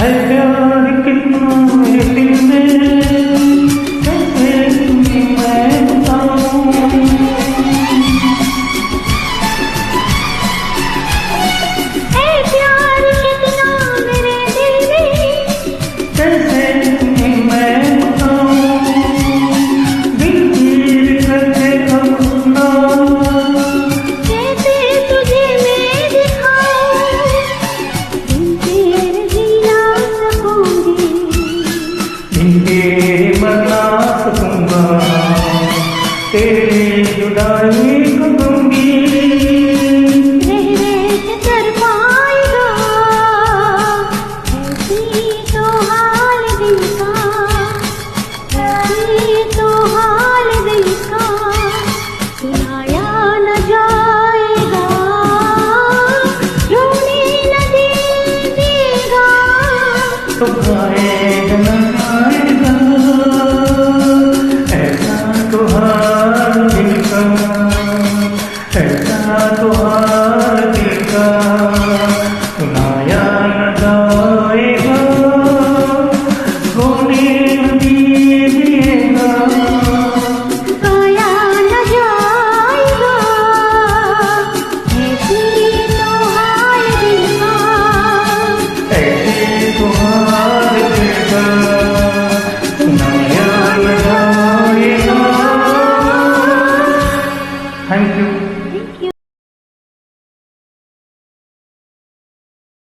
है प्यार कितना मेरे दिल में, कैसे तुम्हें मैं बताऊं। है प्यार कितना मेरे दिल में, कैसे तुम्हें मैं बताऊं। दिल पीर करके अपना, कैसे तुझे मैं दिखाऊं। दिल तेरे जीना सकूंगी, बिन तेरे मर ना सकूंगा, तेरी जुदाई